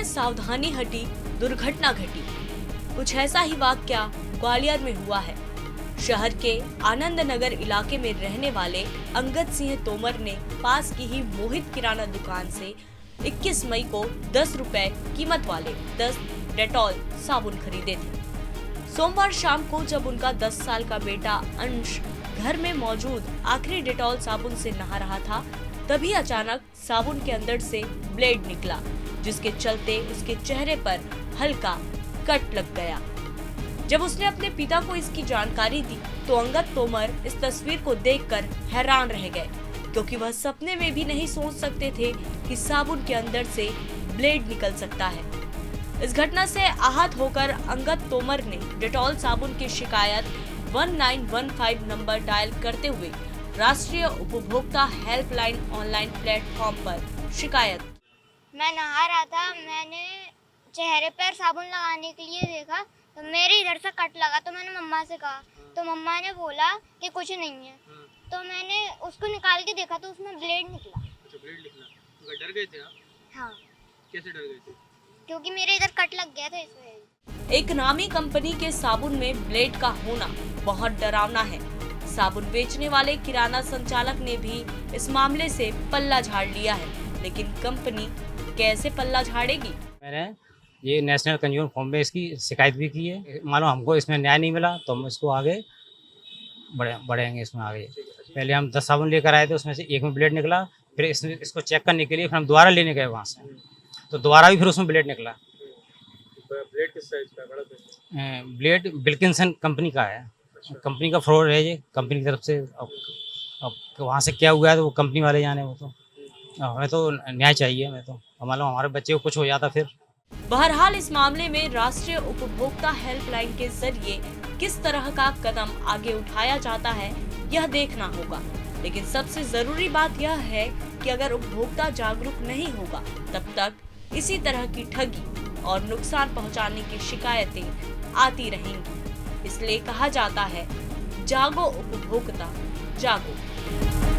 में सावधानी हटी, दुर्घटना घटी। कुछ ऐसा ही वाकया ग्वालियर में हुआ है। शहर के आनंद नगर इलाके में रहने वाले अंगद सिंह तोमर ने पास की ही मोहित किराना दुकान से 21 मई को 10 रुपए कीमत वाले 10 डेटॉल साबुन खरीदे थे। सोमवार शाम को जब उनका 10 साल का बेटा अंश घर में मौजूद आखिरी डेटॉल साबुन से नहा रहा था, तभी अचानक साबुन के अंदर से ब्लेड निकला, जिसके चलते उसके चेहरे पर हल्का कट लग गया। जब उसने अपने पिता को इसकी जानकारी दी तो अंगद तोमर इस तस्वीर को देखकर हैरान रह गए, क्योंकि वह सपने में भी नहीं सोच सकते थे कि साबुन के अंदर से ब्लेड निकल सकता है। इस घटना से आहत होकर अंगद तोमर ने डेटॉल साबुन की शिकायत 1915 नंबर डायल करते हुए राष्ट्रीय उपभोक्ता हेल्पलाइन ऑनलाइन प्लेटफॉर्म पर शिकायत। मैं नहा रहा था, मैंने चेहरे पर साबुन लगाने के लिए देखा तो मेरे इधर से कट लगा, तो मैंने मम्मा से कहा, तो मम्मा ने बोला कि कुछ नहीं है। तो मैंने उसको निकाल के देखा तो उसमें ब्लेड निकला। अच्छा, ब्लेड निकला। तो डर गए थे आप? हाँ। कैसे डर गए थे? क्योंकि मेरे इधर कट लग गया था इस वजह से। एक नामी कंपनी के साबुन में ब्लेड का होना बहुत डरावना है। साबुन बेचने वाले किराना संचालक ने भी इस मामले से पल्ला झाड़ लिया है, लेकिन कंपनी कैसे पल्ला झाड़ेगी? मैंने ये नेशनल कंज्यूमर फोरम में इसकी शिकायत भी की है। मानो हमको इसमें न्याय नहीं मिला तो हम इसको आगे बढ़ेंगे इसमें आगे। पहले हम 10 साबुन लेकर आए थे, उसमें से एक में ब्लेड निकला, फिर इसको चेक करने के लिए फिर हम दोबारा लेने गए वहाँ से, तो दोबारा भी फिर उसमें ब्लेड निकला। ब्लेड किस साइज का है? बड़ा साइज? ब्लेड विल्किंसन कंपनी का है। कंपनी का फ्रॉड है ये, कंपनी की तरफ से। अब वहाँ से क्या हुआ है तो वो कंपनी वाले जाने। वो तो हमें तो न्याय चाहिए। हमें तो हमारे बच्चे को कुछ हो जाता फिर। बहरहाल इस मामले में राष्ट्रीय उपभोक्ता हेल्पलाइन के जरिए किस तरह का कदम आगे उठाया जाता है, यह देखना होगा। लेकिन सबसे जरूरी बात यह है कि अगर उपभोक्ता जागरूक नहीं होगा तब तक इसी तरह की ठगी और नुकसान पहुंचाने की शिकायतें आती रहेंगी। इसलिए कहा जाता है, जागो उपभोक्ता जागो।